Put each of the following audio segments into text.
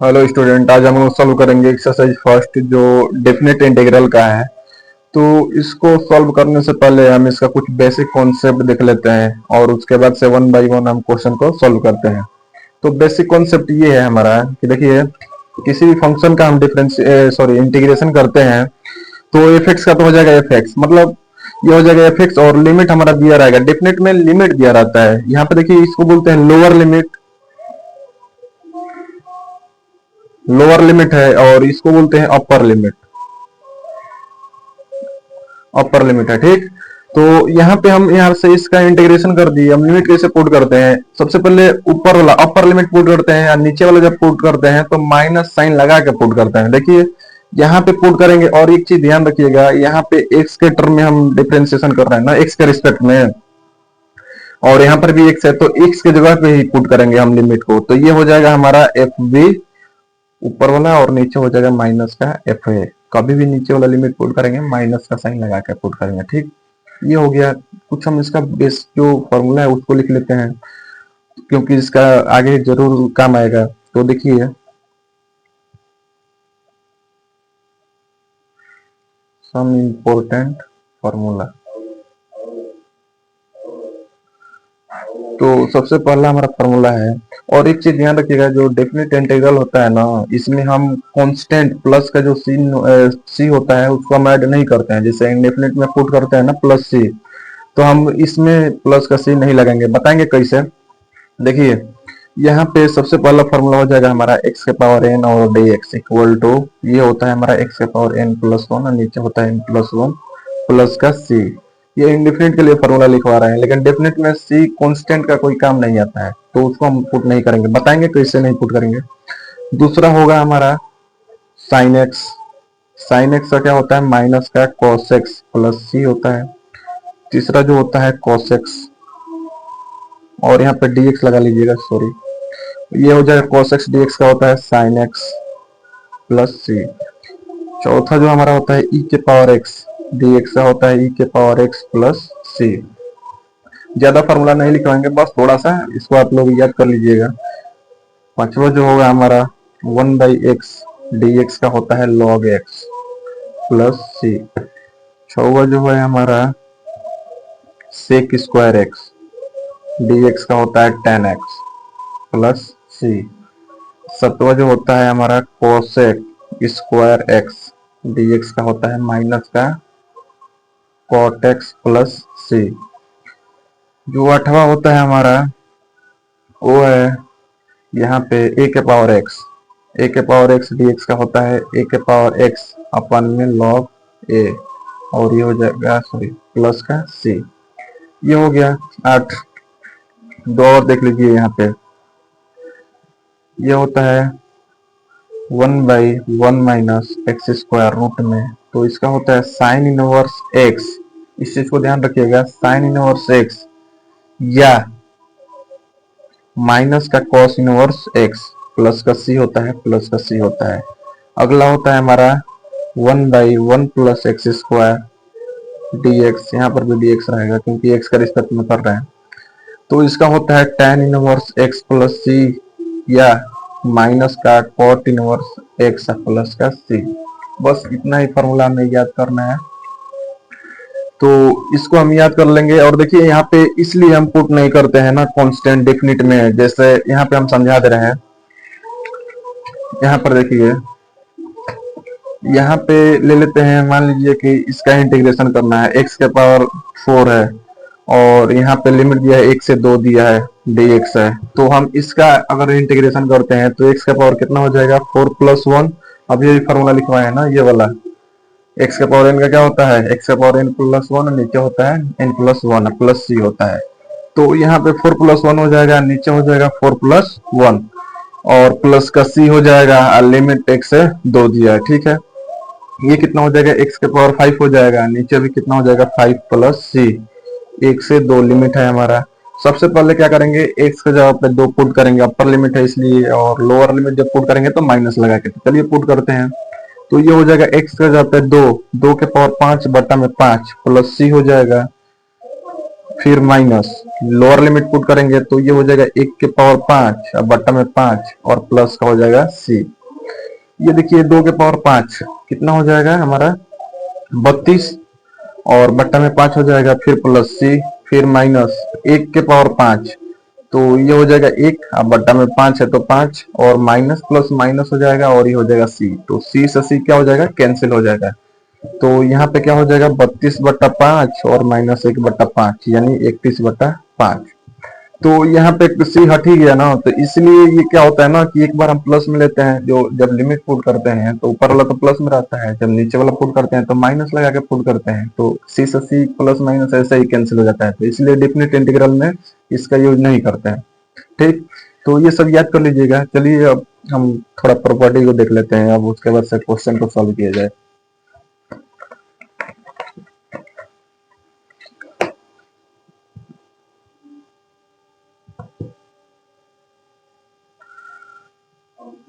Hello student, आज हम लोग सॉल्व करेंगे एक्सरसाइज फर्स्ट जो डेफिनेट इंटीग्रल का है। तो इसको सॉल्व करने से पहले हम इसका कुछ बेसिक कॉन्सेप्ट देख लेते हैं और उसके बाद से वन बाय वन हम क्वेश्चन को सॉल्व करते हैं। तो बेसिक कॉन्सेप्ट ये है हमारा कि देखिए, किसी भी फंक्शन का हम डिफरेंस इंटीग्रेशन करते हैं तो एफ एक्स का तो हो जाएगा एफ एक्स, मतलब ये हो जाएगा एफ एक्स और लिमिट हमारा दिया रहेगा। डेफिनेट में लिमिट दिया रहता है। यहाँ पे देखिए, इसको बोलते हैं लोअर लिमिट है और इसको बोलते हैं अपर लिमिट है। ठीक, तो यहाँ पे हम यहाँ से इसका इंटीग्रेशन कर दिए। हम लिमिट कैसे पुट करते हैं? सबसे पहले ऊपर वाला अपर लिमिट पुट करते हैं और नीचे वाला जब पुट करते हैं तो माइनस साइन लगा के पुट करते हैं। देखिए, यहाँ पे पुट करेंगे और एक चीज ध्यान रखिएगा, यहाँ पे एक्स के टर्म में हम डिफरेंशिएशन कर रहे हैं ना, एक्स के रिस्पेक्ट में, और यहाँ पर भी एक्स है तो एक्स के जगह पे ही पुट करेंगे हम लिमिट को। तो ये हो जाएगा हमारा एफ बी ऊपर वाला और नीचे हो जाएगा माइनस का एफ ए। कभी भी नीचे वाला लिमिट पुट करेंगे माइनस का साइन लगा के पुट करेंगे। ठीक, ये हो गया। कुछ हम इसका बेस जो फॉर्मूला है उसको लिख लेते हैं क्योंकि इसका आगे जरूर काम आएगा। तो देखिए, सम इम्पोर्टेंट फॉर्मूला। तो सबसे पहला हमारा फॉर्मूला है, और एक चीज ध्यान रखिएगा, जो डेफिनेट इंटीग्रल होता है ना, इसमें हम कांस्टेंट प्लस का जो सी होता है उसको हम ऐड नहीं करते हैं। जैसे इंडेफिनेट में पुट करते हैं ना प्लस सी, तो हम इसमें प्लस का सी नहीं लगाएंगे। बताएंगे कैसे? देखिए, यहाँ पे सबसे पहला फॉर्मूला हो जाएगा हमारा एक्स के पावर एन और डी एक्स इक्वल टू, ये होता है हमारा एक्स के पावर एन प्लस वन और नीचे होता है एन प्लस वन प्लस का सी। ये इंडेफिनिट के लिए फॉर्मूला लिखवा रहे हैं, लेकिन डेफिनेट में सी कांस्टेंट का कोई काम नहीं आता है तो उसको हम पुट नहीं करेंगे। बताएंगे कैसे नहीं पुट करेंगे। दूसरा होगा हमारा साइन एक्स। साइन एक्स का क्या होता है? माइनस का कॉस एक्स प्लस सी होता है। तीसरा जो होता है कॉस एक्स, और यहाँ पे डी एक्स लगा लीजिएगा, सॉरी, ये हो जाएगा cos x dx का होता है sin x प्लस सी। चौथा जो हमारा होता है e के पावर x dx का होता है e के पावर x प्लस सी। ज्यादा फॉर्मूला नहीं लिखवाएंगे, बस थोड़ा सा इसको आप लोग याद कर लीजिएगा। पांचवा जो होगा हमारा 1/x dx का होता है log x प्लस सी। छवा जो है हमारा sec स्क्वायर x dx का होता है tan x प्लस सी। सत्वा जो होता है हमारा कोसेक स्क्वायर एक्स डीएक्स का होता है माइनस का कॉट एक्स प्लस सी। जो आठवां होता है हमारा वो है यहाँ पे ए के पावर एक्स। ए के पावर एक्स डीएक्स का होता है ए के पावर एक्स अपन में लॉग ए, और ये हो जाएगा सॉरी प्लस का सी। ये हो गया 8। दो और देख लीजिए, यहाँ पे ये होता है 1/1 माइनस एक्स स्क्वायर रूट में, तो इसका होता है साइन इनवर्स एक्स। इस चीज को ध्यान रखिएगा, साइन इनवर्स एक्स या माइनस का कॉस इनवर्स एक्स प्लस का सी होता है, प्लस का सी होता है। अगला होता है हमारा 1/1 प्लस एक्स स्क्वायर dx। यहाँ पर भी dx रहेगा क्योंकि x का रिस्पेक्ट में कर रहे हैं। तो इसका होता है tan इनवर्स x प्लस सी या माइनस का कॉट इनवर्स एक्स प्लस का सी। बस इतना ही फॉर्मूला हमें याद करना है, तो इसको हम याद कर लेंगे। और देखिए, यहाँ पे इसलिए हम पुट नहीं करते हैं ना कांस्टेंट डेफिनिट में, जैसे यहाँ पे हम समझा दे रहे हैं। यहाँ पर देखिए, यहाँ पे ले लेते हैं, मान लीजिए कि इसका इंटीग्रेशन करना है, एक्स के पावर 4 है और यहाँ पे लिमिट दिया है 1 से 2 दिया है, dx है। तो हम इसका अगर इंटीग्रेशन करते हैं तो x का पावर कितना हो जाएगा 4 प्लस 1। अब ये फॉर्मूला लिखवाए है ना, ये वाला x का पावर n का क्या होता है x का पावर n प्लस 1, नीचे होता है n प्लस 1 प्लस सी होता है। तो यहाँ पे 4 प्लस 1 हो जाएगा, नीचे हो जाएगा 4 प्लस 1 और प्लस का सी हो जाएगा, लिमिट x से 2 दिया है। ठीक है, ये कितना हो जाएगा x के पावर 5 हो जाएगा, नीचे भी कितना हो जाएगा 5 प्लस सी। 1 से 2 लिमिट है हमारा। सबसे पहले क्या करेंगे, x के जगह पे 2 पुट करेंगे, अपर लिमिट है इसलिए, और लोअर लिमिट जब पुट करेंगे तो माइनस लगा के। चलिए पुट करते हैं। तो ये हो जाएगा x के जगह पे 2 के पावर 5 बटा में 5 प्लस सी हो जाएगा। फिर माइनस, लोअर लिमिट पुट करेंगे तो ये हो जाएगा 1 के पावर 5 और बट्टा में 5 और प्लस का हो जाएगा सी। ये देखिए 2 के पावर 5 कितना हो जाएगा हमारा 32 और बट्टा में 5 हो जाएगा, फिर प्लस सी, फिर माइनस 1 के पावर 5 तो ये हो जाएगा 1 अब बट्टा में 5 है तो 5 और माइनस प्लस माइनस हो जाएगा और ये हो जाएगा सी। तो सी से सी क्या हो जाएगा कैंसिल हो जाएगा। तो यहाँ पे क्या हो जाएगा 32/5 और -1/5 यानी 31/5। तो यहाँ पे सी हट ही गया ना, तो इसलिए ये क्या होता है ना कि एक बार हम प्लस में लेते हैं, जो जब लिमिट पुट करते हैं तो ऊपर वाला तो प्लस में रहता है, जब नीचे वाला पुट करते हैं तो माइनस लगा के पुट करते हैं, तो सी से सी प्लस माइनस ऐसे ही कैंसिल हो जाता है। तो इसलिए डेफिनेट इंटीग्रल में इसका यूज नहीं करते हैं। ठीक, तो ये सब याद कर लीजिएगा। चलिए अब हम थोड़ा प्रॉपर्टी को देख लेते हैं, अब उसके बाद से क्वेश्चन को सॉल्व किया जाए।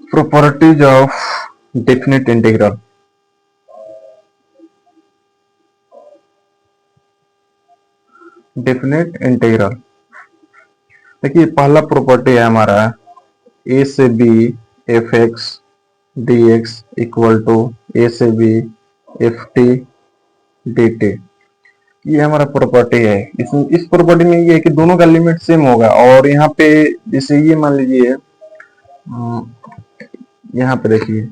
Properties of definite integral। Definite integral देखिए पहला प्रॉपर्टी है हमारा ए से B F X D X equal to A से B F T D T. ये हमारा प्रॉपर्टी है। इस प्रॉपर्टी में ये है कि दोनों का लिमिट सेम होगा, और यहाँ पे जैसे ये मान लीजिए यहाँ पे देखिए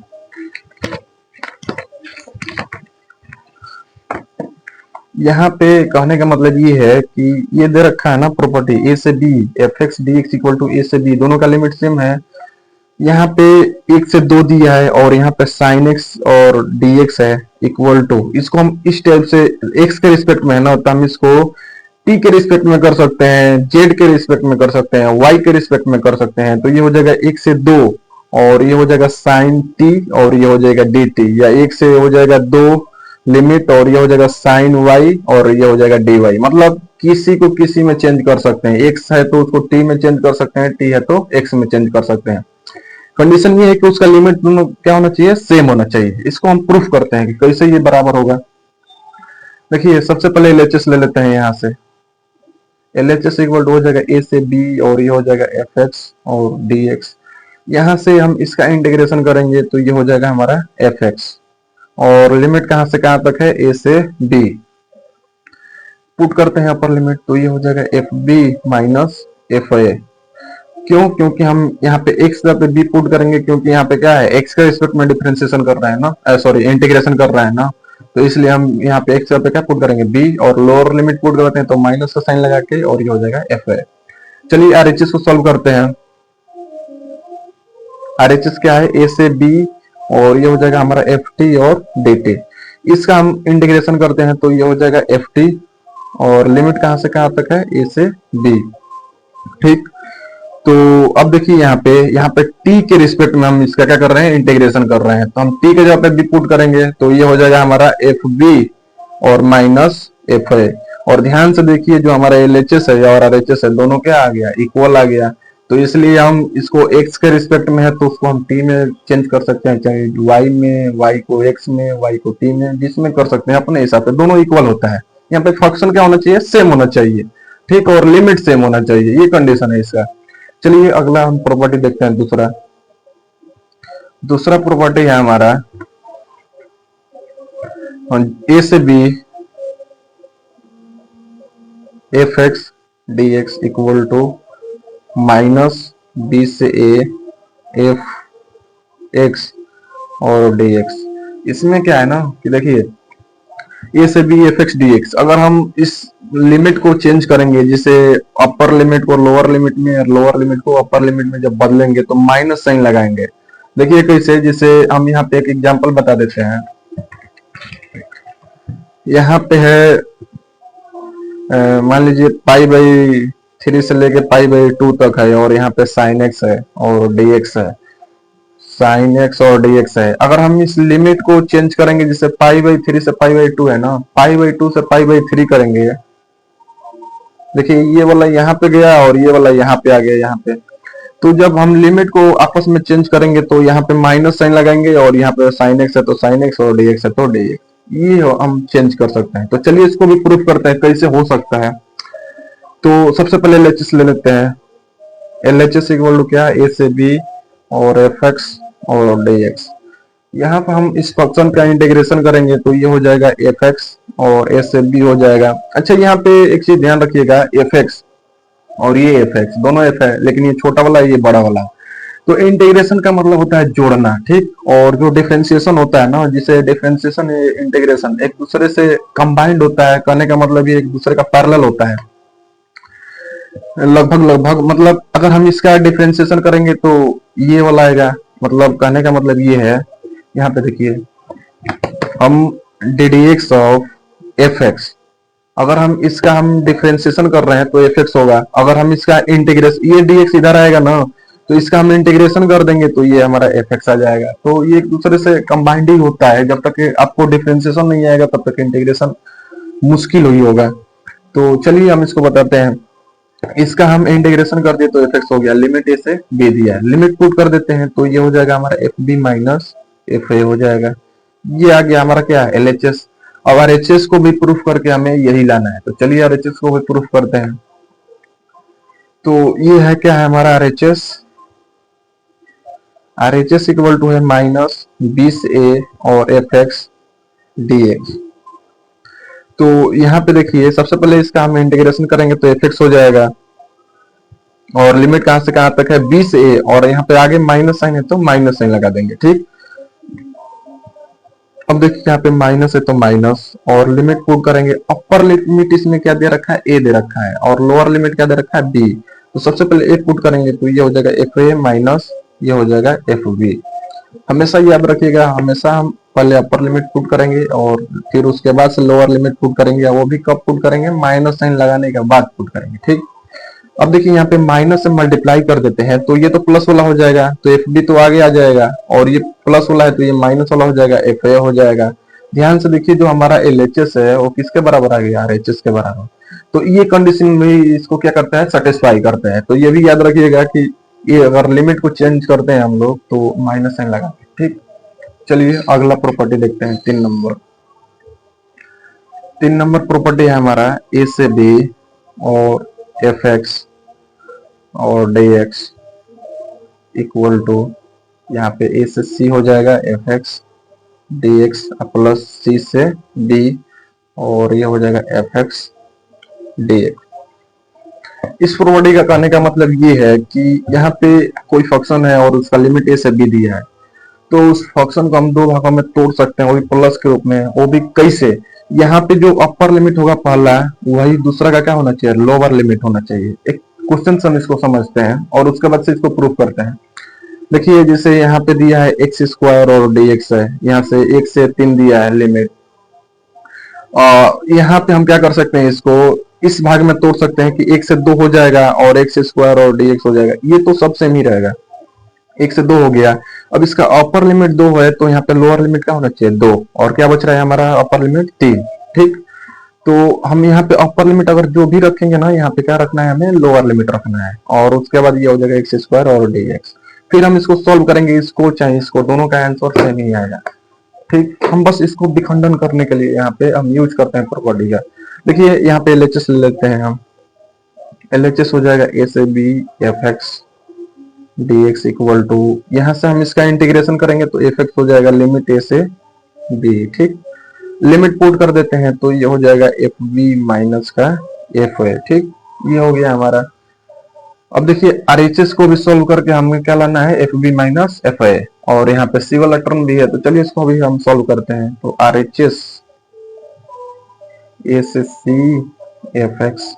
यहाँ पे कहने का मतलब ये है कि ये दे रखा है ना प्रॉपर्टी ए से B F X D X equal to A से बी, दोनों का लिमिट सेम है। यहाँ पे 1 से 2 दिया है और यहाँ पे साइन एक्स और डी एक्स है इक्वल टू, इसको हम इस टाइप से एक्स के रिस्पेक्ट में है ना, तो हम इसको टी के रिस्पेक्ट में कर सकते हैं, जेड के रिस्पेक्ट में कर सकते हैं, वाई के रिस्पेक्ट में कर सकते हैं। तो ये हो जाएगा 1 से 2 और ये हो जाएगा साइन टी और ये हो जाएगा डी टी, या 1 से हो जाएगा 2 लिमिट और ये हो जाएगा साइन वाई और ये हो जाएगा डी वाई। मतलब किसी को किसी में चेंज कर सकते हैं, एक्स है तो उसको टी में चेंज कर सकते हैं, टी है तो एक्स में चेंज कर सकते हैं। कंडीशन ये है कि उसका लिमिट क्या होना चाहिए, सेम होना चाहिए। इसको हम प्रूफ करते हैं कि कैसे ये बराबर होगा। देखिए सबसे पहले एलएचएस ले लेते हैं। यहाँ से एलएचएस इक्वल टू हो जाएगा ए से बी और ये हो जाएगा एफ एक्स और डी एक्स। यहाँ से हम इसका इंटीग्रेशन करेंगे तो ये हो जाएगा हमारा एफ एक्स और लिमिट कहां से कहां तक है, ए से बी। पुट करते हैं अपर लिमिट तो ये हो जाएगा F B minus F A. क्यों, क्योंकि हम यहाँ पे x पे b पुट करेंगे, क्योंकि यहाँ पे क्या है x के रिस्पेक्ट में डिफरेंशिएशन कर रहे हैं ना, सॉरी इंटीग्रेशन कर रहे हैं ना, तो इसलिए हम यहाँ पे x पे क्या पुट करेंगे b और लोअर लिमिट पुट करते हैं तो माइनस का साइन लगा के और ये हो जाएगा एफ ए। चलिए आरएचएस को सॉल्व करते हैं। आरएचएस क्या है, ए से बी और ये हो जाएगा हमारा एफ टी और डी टी। इसका हम इंटीग्रेशन करते हैं तो ये हो जाएगा एफ टी और लिमिट कहां से कहां तक है, ए से बी। ठीक, तो अब देखिए यहाँ पे t के रिस्पेक्ट में हम इसका क्या कर रहे हैं, इंटीग्रेशन कर रहे हैं। तो हम t के जगह पे b पुट करेंगे तो ये हो जाएगा हमारा एफ बी और माइनस एफ ए। और ध्यान से देखिए जो हमारा एलएचएस है और आरएचएस है दोनों क्या आ गया, इक्वल आ गया। तो इसलिए हम इसको x के रिस्पेक्ट में है तो उसको हम t में चेंज कर सकते हैं, चाहे y में, y को x में, y को t में, जिसमें कर सकते हैं अपने हिसाब से, दोनों इक्वल होता है। यहाँ पे फंक्शन क्या होना चाहिए, सेम होना चाहिए। ठीक, और लिमिट सेम होना चाहिए, ये कंडीशन है इसका। चलिए अगला हम प्रॉपर्टी देखते हैं। दूसरा प्रॉपर्टी है हमारा ए से B F X D X equal to minus B से ए एफ एक्स और डी एक्स। इसमें क्या है ना कि देखिए ए से B F X D X, अगर हम इस लिमिट को चेंज करेंगे, जिसे अपर लिमिट को लोअर लिमिट में और लोअर लिमिट को अपर लिमिट में जब बदलेंगे तो माइनस साइन लगाएंगे। देखिए कैसे, जिसे हम यहाँ पे एक एग्जांपल बता देते हैं। यहाँ पे है मान लीजिए π/3 से लेके π/2 तक है और यहाँ पे साइन एक्स है और डी एक्स है, साइन एक्स और डी एक्स है। अगर हम इस लिमिट को चेंज करेंगे, जिसे π/3 से π/2 है ना, π/2 से π/3 करेंगे, देखिए ये वाला यहाँ पे गया और ये वाला यहाँ पे आ गया यहाँ पे। तो जब हम लिमिट को आपस में चेंज करेंगे तो यहाँ पे माइनस साइन लगाएंगे और यहाँ पे साइन एक्स है तो साइन एक्स और डी एक्स है तो डी एक्स, ये हम चेंज कर सकते हैं। तो चलिए इसको भी प्रूफ करते हैं कैसे हो सकता है। तो सबसे पहले LHS ले लेते हैं। LHS इक्वल टू क्या, ए से बी और एफ एक्स और डी एक्स। यहाँ पर हम इस फंक्शन का इंटीग्रेशन करेंगे तो ये हो जाएगा एफ एक्स और ए से बी हो जाएगा। अच्छा, यहाँ पे एक चीज ध्यान रखिएगा, एफ एक्स और ये एफ एक्स दोनों एफ है, लेकिन ये छोटा वाला ये बड़ा वाला। तो इंटीग्रेशन का मतलब होता है जोड़ना, ठीक। और जो डिफरेंशिएशन होता है ना, जिसे डिफरेंशिएशन इंटीग्रेशन एक दूसरे से कंबाइंड होता है, कहने का मतलब ये एक दूसरे का पैरेलल होता है लगभग लगभग। मतलब अगर हम इसका डिफरेंशिएशन करेंगे तो ये वाला आएगा, मतलब कहने का मतलब ये है, यहाँ पे देखिए हम D D x of F x, अगर हम इसका हम डिफरेंशिएशन कर रहे हैं तो एफ एक्स होगा। अगर हम इसका इंटीग्रेशन, ये डी एक्स इधर आएगा ना, तो इसका हम इंटीग्रेशन कर देंगे तो ये हमारा एफ एक्स आ जाएगा। तो ये एक दूसरे से कंबाइंड ही होता है, जब तक आपको डिफरेंशिएशन नहीं आएगा तब तक इंटीग्रेशन मुश्किल ही होगा। तो चलिए हम इसको बताते हैं। इसका हम इंटीग्रेशन कर दिए तो एफ एक्स हो गया, लिमिट ए से बी दिया है, लिमिट पुट कर देते हैं तो ये हो जाएगा हमारा F B minus F A हो जाएगा। ये आ गया हमारा क्या, एल एच एस। अब आर एच एस को भी प्रूफ करके हमें यही लाना है, तो चलिए आर एच एस को भी प्रूफ करते हैं। तो ये है क्या है हमारा R H S, R H S equal to है माइनस 20a और एफ एक्स डी एक्स। तो यहाँ पे देखिए सबसे पहले इसका हम इंटीग्रेशन करेंगे तो एफ एक्स हो जाएगा, और लिमिट कहां से कहां तक है 20a, और यहाँ पे आगे माइनस साइन है तो माइनस साइन लगा देंगे, ठीक। अब देखिए यहाँ पे माइनस है तो माइनस, और लिमिट पुट करेंगे। अपर लिमिट इसमें क्या दे रखा है, ए दे रखा है, और लोअर लिमिट क्या दे रखा है, बी। तो सबसे पहले ए पुट करेंगे तो ये हो जाएगा एफ ए माइनस ये हो जाएगा एफ बी। हमेशा याद रखिएगा, हमेशा हम पहले अपर लिमिट पुट करेंगे और फिर उसके बाद से लोअर लिमिट पुट करेंगे, वो भी कब पुट करेंगे, माइनस साइन लगाने के बाद पुट करेंगे, ठीक। अब देखिए यहाँ पे माइनस से मल्टीप्लाई कर देते हैं तो ये तो प्लस वाला हो जाएगा, तो एफ बी तो आगे आ जाएगा, और ये प्लस वाला है तो ये माइनस वाला हो जाएगा, एफ ए हो जाएगा। ध्यान से देखिए जो हमारा एल एच एस है वो किसके बराबर आ गया, आर एच एस के बराबर। तो ये कंडीशन भी इसको क्या करता है, सेटिस्फाई करता है। तो ये भी याद रखिएगा कि ये अगर लिमिट को चेंज करते हैं हम लोग तो माइनस साइन लगा, ठीक। चलिए अगला प्रॉपर्टी देखते हैं, 3 नंबर। 3 नंबर प्रॉपर्टी है हमारा ए से बी और एफ एक्स और डी एक्स इक्वल टू, यहाँ पे ए से सी हो जाएगा F X D X plus C से डी, और ये हो जाएगा एफ एक्स डी एक्स। इस प्रॉपर्टी का कहने का मतलब ये है कि यहाँ पे कोई फंक्शन है और उसका लिमिट ए से बी दिया है, तो उस फंक्शन को हम दो भागों में तोड़ सकते हैं, वो भी प्लस के रूप में। वो भी कैसे, यहाँ पे जो अपर लिमिट होगा पहला, वही दूसरा का क्या होना चाहिए, लोअर लिमिट होना चाहिए। एक क्वेश्चन से हम इसको समझते हैं और उसके बाद से इसको प्रूव करते हैं। देखिए जैसे यहाँ पे दिया है एक्स स्क्वायर और डी एक्स है, यहाँ से 1 से 3 दिया है लिमिट। यहाँ पे हम क्या कर सकते हैं, इसको इस भाग में तोड़ सकते हैं कि 1 से 2 हो जाएगा और एक्स स्क्वायर और डी एक्स हो जाएगा, ये तो सब सेम ही रहेगा। 1 से 2 हो गया। अब इसका अपर लिमिट 2 है तो यहाँ पे लोअर लिमिट क्या होना चाहिए, 2, और क्या बच रहा है हमारा अपर लिमिट 3, ठीक। तो हम यहाँ पे अपर लिमिट अगर जो भी रखेंगे ना, यहाँ पे क्या रखना है, हमें लोअर लिमिट रखना है, और उसके बाद ये हो जाएगा एक्स स्क्वायर और डी एक्स। फिर हम इसको सॉल्व करेंगे, इसको चाहे इसको, दोनों का आंसर सेम ही आएगा, ठीक। हम बस इसको विखंडन करने के लिए यहाँ पे हम यूज करते हैं प्रॉपर्टी का। देखिए यहाँ पे एलएचएस ले लेते हैं हम, एलएचएस हो जाएगा ए से B F X D X equal to, यहाँ से हम इसका इंटीग्रेशन करेंगे तो एफ एक्स हो जाएगा लिमिट ए से बी, ठीक। लिमिट पुट कर देते हैं तो ये हो जाएगा एफ बी माइनस का एफ ए, ठीक। ये हो गया हमारा। अब देखिए आरएचएस को भी सोल्व करके हमें क्या लाना है, F B minus F A, और यहाँ पे सी वाला टर्म भी है, तो चलिए इसको भी हम सोल्व करते हैं। तो आरएचएस ए से C F X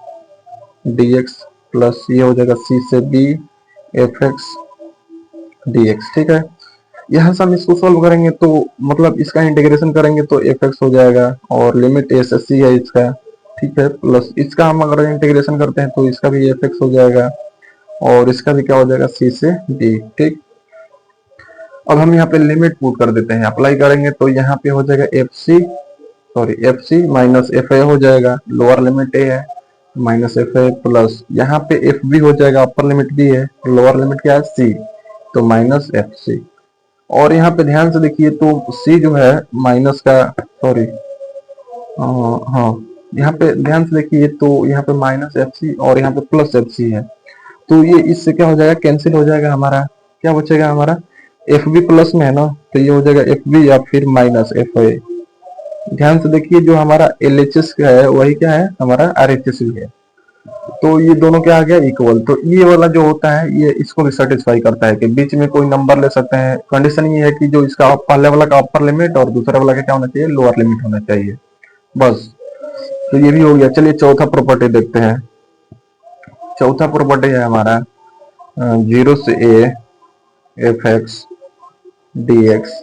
D X plus ये हो जाएगा सी से B F X D X, ठीक है। यहाँ से हम इसको सोल्व करेंगे तो मतलब इसका इंटीग्रेशन करेंगे तो एफ एक्स हो जाएगा, और लिमिट ए से सी है इसका, ठीक है, प्लस इसका हम अगर इंटीग्रेशन करते हैं तो इसका भी एफ एक्स हो जाएगा, और इसका भी क्या हो जाएगा सी से डी, ठीक। अब हम यहाँ पे लिमिट पुट कर देते हैं, अप्लाई करेंगे तो यहाँ पे हो जाएगा F C minus F A हो जाएगा, लोअर लिमिट ए है माइनस एफ ए, प्लस यहाँ पे एफ बी हो जाएगा, अपर लिमिट बी है, लोअर लिमिट क्या है सी, तो माइनस एफ सी। और यहाँ पे ध्यान से देखिए तो सी जो है माइनस का, सॉरी हाँ यहाँ पे ध्यान से देखिए, तो यहाँ पे माइनस एफ सी और यहाँ पे प्लस एफ सी है, तो ये इससे क्या हो जाएगा, कैंसिल हो जाएगा हमारा, क्या बचेगा हमारा, एफ बी प्लस में है ना, तो ये हो जाएगा एफ बी या फिर माइनस एफ ए। ध्यान से देखिए, जो हमारा एल एच एस का है वही क्या है, हमारा आर एच एस भी है, तो ये दोनों क्या आ गया, इक्वल। तो ये वाला जो होता है ये इसको भी सेटिस्फाई करता है कि बीच में कोई नंबर ले सकते हैं। कंडीशन ये है कि जो इसका पहले वाला का अपर लिमिट और दूसरा वाला का क्या होना चाहिए, लोअर लिमिट होना चाहिए, बस। तो ये भी हो गया। चलिए चौथा प्रॉपर्टी देखते हैं। चौथा प्रॉपर्टी है हमारा जीरो से A F X D X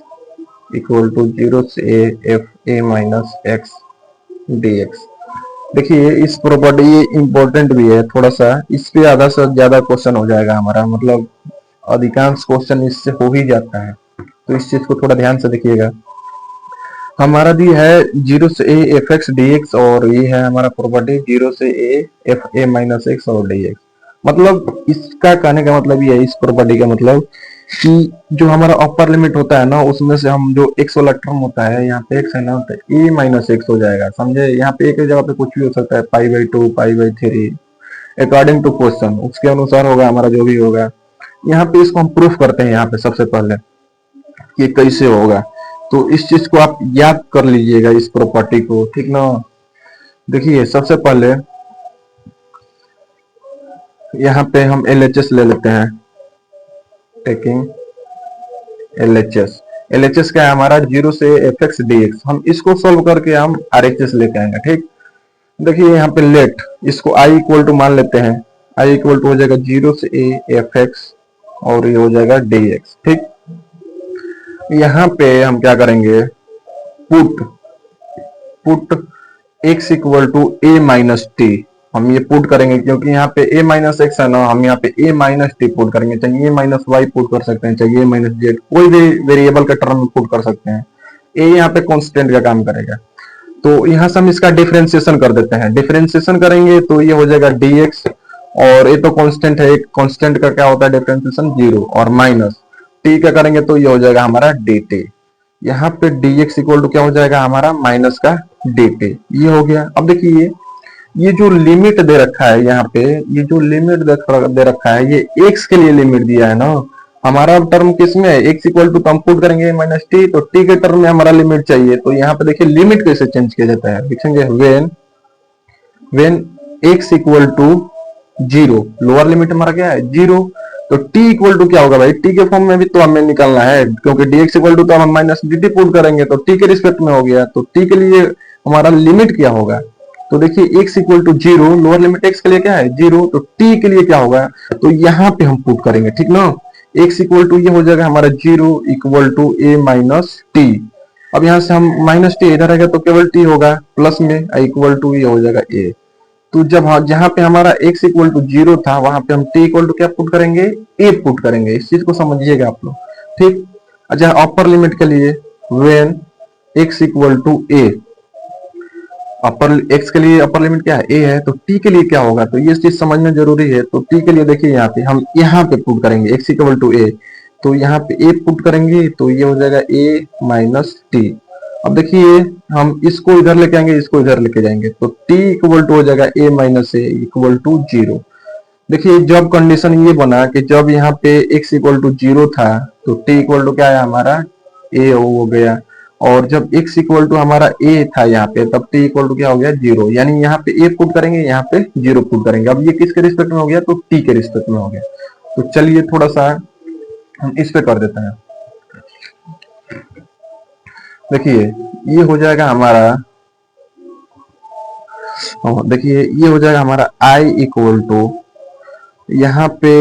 equal to zero से A F A minus X D X. देखिए इस प्रॉपर्टी, ये इम्पोर्टेंट भी है थोड़ा सा, इस पे आधा से ज्यादा क्वेश्चन हो जाएगा हमारा, मतलब अधिकांश क्वेश्चन इससे हो ही जाता है, तो इस चीज को थोड़ा ध्यान से देखिएगा। हमारा दी है जीरो से A F X D x, और ये है हमारा प्रॉपर्टी जीरो से A F A minus x और डी एक्स। मतलब इसका कहने का मतलब ये है, इस प्रॉपर्टी का मतलब कि जो हमारा अपर लिमिट होता है ना, उसमें से हम जो एक्स वाला टर्म होता है, यहाँ पे एक्स है ना, तो ए माइनस एक्स हो जाएगा, समझे। यहाँ पे एक जगह पे कुछ भी हो सकता है, pi by two, pi by three, according to question, उसके अनुसार होगा हमारा जो भी होगा। यहाँ पे इसको हम प्रूफ करते हैं, यहाँ पे सबसे पहले कि कैसे होगा, तो इस चीज को आप याद कर लीजिएगा, इस प्रॉपर्टी को, ठीक ना। देखिए सबसे पहले यहाँ पे हम एल एच एस ले लेते हैं, taking L H S. L H S क्या है हमारा, जीरो से एफ एक्स डी एक्स, हम इसको सोल्व करके हम आर एच एस लेके आएंगे, ठीक। देखिए यहाँ पे लेट इसको आई इक्वल टू मान लेते हैं, आई इक्वल टू हो जाएगा जीरो से ए एफ एक्स और ये हो जाएगा डी एक्स, ठीक। यहाँ पे हम क्या करेंगे, put put x equal to A minus T, हम ये पुट करेंगे क्योंकि यहाँ पे a माइनस एक्स है ना, हम यहाँ पे a माइनस टी पुट करेंगे, चाहे a माइनस वाई पुट कर सकते हैं, चाहे a माइनस जेड, कोई भी वेरिएबल का टर्म पुट कर सकते हैं। a यहाँ पे कांस्टेंट का काम करेगा, तो यहाँ से हम इसका डिफरेंशिएशन कर देते हैं। डिफरेंशिएशन करेंगे तो ये हो जाएगा dx, और ये तो कांस्टेंट है, कांस्टेंट का क्या होता है डिफरेंशिएशन, जीरो, और माइनस t का करेंगे तो ये हो जाएगा हमारा dt। यहाँ पे dx इक्वल टू क्या हो जाएगा हमारा, माइनस का dt, ये हो गया। अब देखिए ये जो लिमिट दे रखा है यहाँ पे, ये जो लिमिट दे रखा है, ये x के लिए लिमिट दिया है ना, हमारा टर्म किसमें है, x इक्वल टू हम पुट करेंगे माइनस टी, तो t के टर्म में हमारा लिमिट चाहिए, तो यहाँ पे देखिए लिमिट कैसे चेंज किया जाता है, लिखेंगे when x equal to zero, lower limit हमारा क्या है, जीरो, तो t इक्वल टू क्या होगा भाई, t के फॉर्म में भी तो हमें निकालना है, क्योंकि dx इक्वल टू तो हम माइनस dt पुट करेंगे, तो t के रिस्पेक्ट में हो गया, तो t के लिए हमारा लिमिट क्या होगा, तो देखिए x equal to zero, lower limit x के लिए क्या है, जीरो, तो t के लिए क्या होगा, तो यहाँ पे हम पुट करेंगे, ठीक ना। x इक्वल टू ये हो जाएगा हमारा zero equal to a minus T. अब यहाँ से हम माइनस टी इधर आएगा तो केवल t होगा, प्लस में इक्वल टू ये हो जाएगा a। तो जब जहां पे हमारा x इक्वल टू जीरो था, वहां पे हम t इक्वल टू क्या पुट करेंगे, a पुट करेंगे, इस चीज को समझिएगा आप लोग, ठीक। अच्छा अपर लिमिट के लिए when x equal to a, upper x के लिए अपर लिमिट क्या है, a है, तो t के लिए क्या होगा, तो ये चीज समझना जरूरी है। तो t के लिए देखिए यहाँ पे हम यहाँ पे पुट करेंगे x इक्वल टू a, तो यहाँ पे a पुट करेंगे तो ये हो जाएगा a माइनस टी। अब देखिए हम इसको इधर लेके आएंगे, इसको इधर लेके जाएंगे, तो t इक्वल टू हो जाएगा a minus A equal to zero. देखिए जब कंडीशन ये बना कि जब यहाँ पे x इक्वल टू जीरो था, तो t इक्वल टू क्या है हमारा, a हो गया, और जब x इक्वल टू हमारा a था यहाँ पे, तब t इक्वल टू क्या हो गया, जीरो, यानी यहाँ पे a पुट करेंगे, यहाँ पे जीरो पुट करेंगे। अब ये किसके रिस्पेक्ट में हो गया, तो t के रिस्पेक्ट में हो गया। तो चलिए थोड़ा सा हम इस पे कर देते हैं। देखिए ये हो जाएगा हमारा, देखिए ये हो जाएगा हमारा i इक्वल टू, यहाँ पे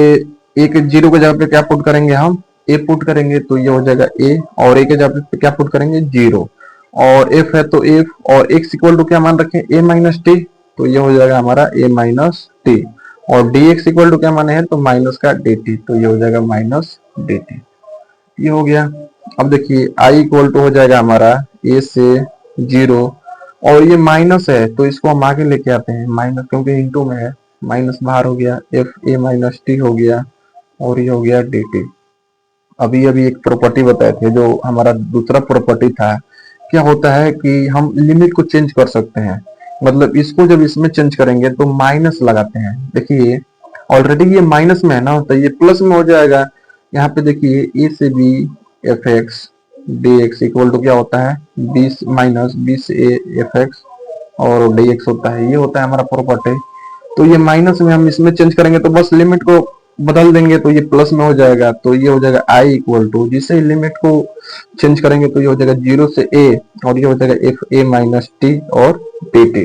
एक जीरो के जगह पे क्या पुट करेंगे, हम a पुट करेंगे, तो ये हो जाएगा a, और a के जगह पे क्या पुट करेंगे, जीरो, और f है तो f, और x इक्वल टू क्या मान रखें, a माइनस टी, तो ये हो जाएगा हमारा a माइनस टी, और dx इक्वल टू क्या माने हैं, तो माइनस का dt, तो ये हो जाएगा माइनस dt, ये हो गया। अब देखिए i इक्वल टू हो जाएगा हमारा a से जीरो, और ये माइनस है तो इसको हम आगे लेके आते हैं माइनस, क्योंकि इंटू में है, माइनस बाहर हो गया, एफ ए माइनस टी हो गया, और ये हो गया डी टी। अभी अभी एक प्रॉपर्टी बताए थे, जो हमारा दूसरा प्रॉपर्टी था, क्या होता है कि हम लिमिट को चेंज कर सकते हैं, मतलब इसको जब इसमें चेंज करेंगे तो माइनस लगाते हैं। देखिए ऑलरेडी ये माइनस में है ना, तो ये प्लस में हो जाएगा। यहाँ पे देखिए ए से B F X D X equal to क्या होता है, 20 ए एफ एक्स और डी एक्स होता है। ये होता है हमारा प्रॉपर्टी। तो ये माइनस में हम इसमें चेंज करेंगे तो बस लिमिट को बदल देंगे तो ये प्लस में हो जाएगा। तो ये हो जाएगा आई इक्वल टू, जिससे लिमिट को चेंज करेंगे तो ये हो जाएगा 0 से ए और ये हो जाएगा एफ ए माइनस टी और टी टी।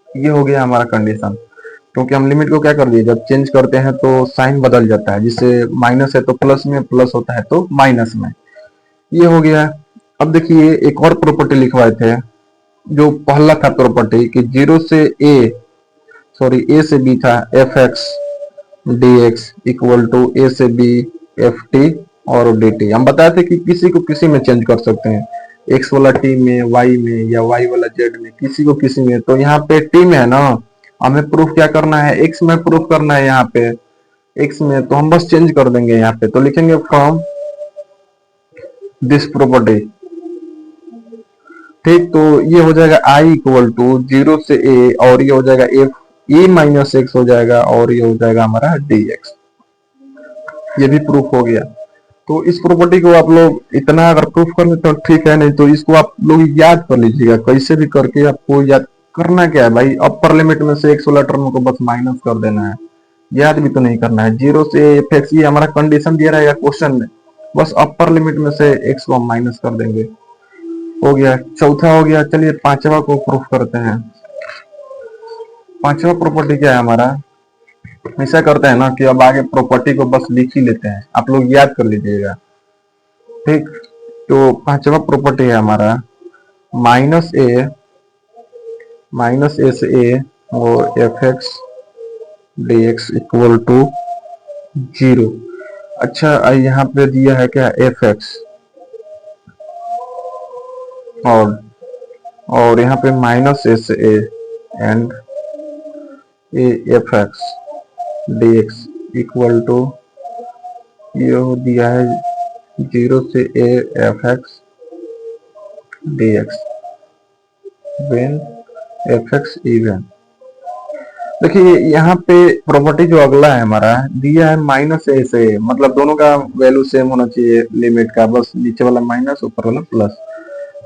ये हो गया हमारा कंडीशन। क्योंकि हम लिमिट को क्या कर दिए, जब चेंज करते हैं तो साइन बदल जाता है, जिससे माइनस है तो प्लस में, प्लस होता है तो माइनस में। ये हो गया। अब देखिए एक और प्रॉपर्टी लिखवाए थे, जो पहला था प्रॉपर्टी कि 0 से ए, सॉरी ए से बी था F X D X equal to A से बी एफ टी और डी टी। हम बताए थे कि किसी को किसी में चेंज कर सकते हैं, एक्स वाला टी में, वाई में, या वाई वाला जेड में, किसी को किसी में। तो यहाँ पे टी में है ना, हमें प्रूफ क्या करना है, एक्स में प्रूफ करना है। यहाँ पे एक्स में तो हम बस चेंज कर देंगे यहाँ पे, तो लिखेंगे फ्रॉम दिस प्रॉपर्टी। ठीक, तो ये हो जाएगा आई इक्वल टू 0 से ए और ये हो जाएगा एफ ए माइनस एक्स हो जाएगा और ये हो जाएगा हमारा डी एक्स। ये भी प्रूफ हो गया। तो इस प्रॉपर्टी को आप लोग इतना अगर प्रूफ कर ले तो ठीक है, नहीं तो इसको आप लोग याद कर लीजिएगा, कैसे भी करके आपको याद करना क्या है भाई, अपर लिमिट में से एक्स वाला टर्म को बस माइनस कर देना है, याद भी तो नहीं करना है। 0 से एफ एक्स, ये हमारा कंडीशन दिया रहेगा क्वेश्चन में, बस अपर लिमिट में से एक्स को हम माइनस कर देंगे। हो गया, चौथा हो गया। चलिए पांचवा को प्रूफ करते हैं। पांचवा प्रॉपर्टी क्या है हमारा, ऐसा करते हैं ना कि अब आगे प्रॉपर्टी को बस लिख ही लेते हैं, आप लोग याद कर लीजिएगा। ठीक, तो पांचवा प्रॉपर्टी है हमारा माइनस ए से ए और F X D X equal to 0। अच्छा, यहाँ पे दिया है क्या, एफ एक्स और यहाँ पे माइनस ए से A and A F X D X equal to, ये दिया है 0 से A F X D X when F X even. देखिए यहाँ पे प्रॉपर्टी जो अगला है हमारा दिया है माइनस ए से, मतलब दोनों का वैल्यू सेम होना चाहिए लिमिट का, बस नीचे वाला माइनस ऊपर वाला प्लस।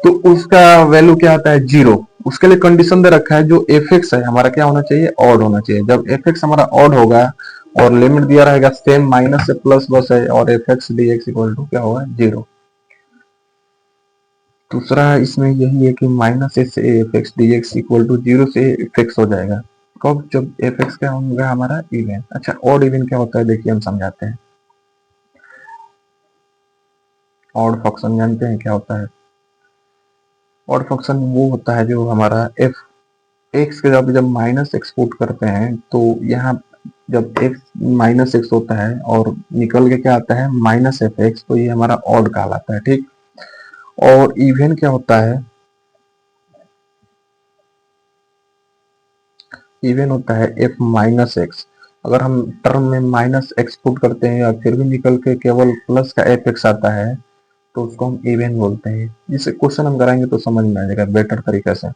तो उसका वैल्यू क्या आता है, 0। उसके लिए कंडीशन दे रखा है, जो एफ एक्स है हमारा क्या होना चाहिए, ऑड होना चाहिए। जब एफ एक्स हमारा ऑड होगा और लिमिट दिया रहेगा सेम माइनस से प्लस बस है, और F X D X equal to क्या होगा, 0। दूसरा इसमें यही है कि माइनस ए से F X D X equal to 0 से एफ एक्स हो जाएगा। कब, जब एफ एक्स क्या होगा हमारा, इवन। अच्छा, ऑड इवन क्या होता है, देखिए हम समझाते हैं। ऑड फंक्शन जानते हैं क्या होता है, ऑड फंक्शन वो होता है जो हमारा एफ एक्स के जब माइनस एक्स पुट करते हैं तो यहाँ जब एक्स माइनस एक्स होता है और निकल के क्या आता है माइनस एफ एक्स, तो ये हमारा ऑड कहलाता है। ठीक, और इवन क्या होता है, इवन होता है एफ माइनस एक्स। अगर हम टर्म में माइनस एक्स पुट करते हैं और फिर भी निकल के केवल प्लस का एफ एक्स आता है तो उसको हम इवन बोलते हैं। जिसे क्वेश्चन हम कराएंगे तो समझ में आ जाएगा बेटर तरीके से।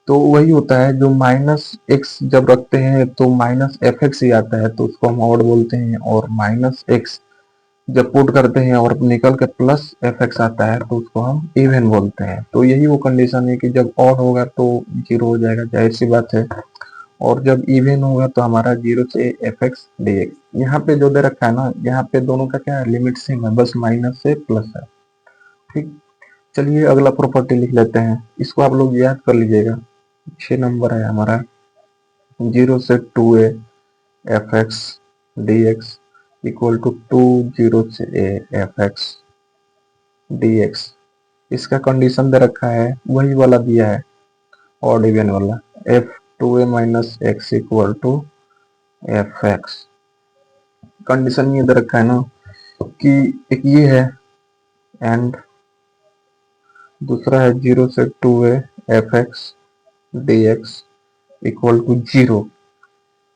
तो वही होता है, जो माइनस एक्स जब रखते हैं तो माइनस एफ एक्स ही आता है, तो उसको हम ऑड बोलते हैं। और माइनस एक्स जब पुट करते हैं और निकल के प्लस एफ एक्स आता है तो उसको हम इवन बोलते हैं। तो यही वो कंडीशन है कि जब ऑड होगा तो 0 हो जाएगा, जाहिर सी बात है। और जब इवन होगा तो हमारा 0 से एफ एक्स डी एक्स। यहाँ पे जो दे रखा है ना, यहाँ पे दोनों का क्या है, लिमिट सेम है, बस माइनस से प्लस है। ठीक, चलिए अगला प्रॉपर्टी लिख लेते हैं, इसको आप लोग याद कर लीजिएगा। 6 नंबर है हमारा 0 से 2a F X D X equal to 2 0 से a F X D X. इसका कंडीशन दे रखा है वही वाला दिया है, ऑड इवन वाला, F 2a minus X equal to F X. Condition ये दे रखा है ना कि एक ये है एंड दूसरा है 0 से 2a F X D X equal to 0।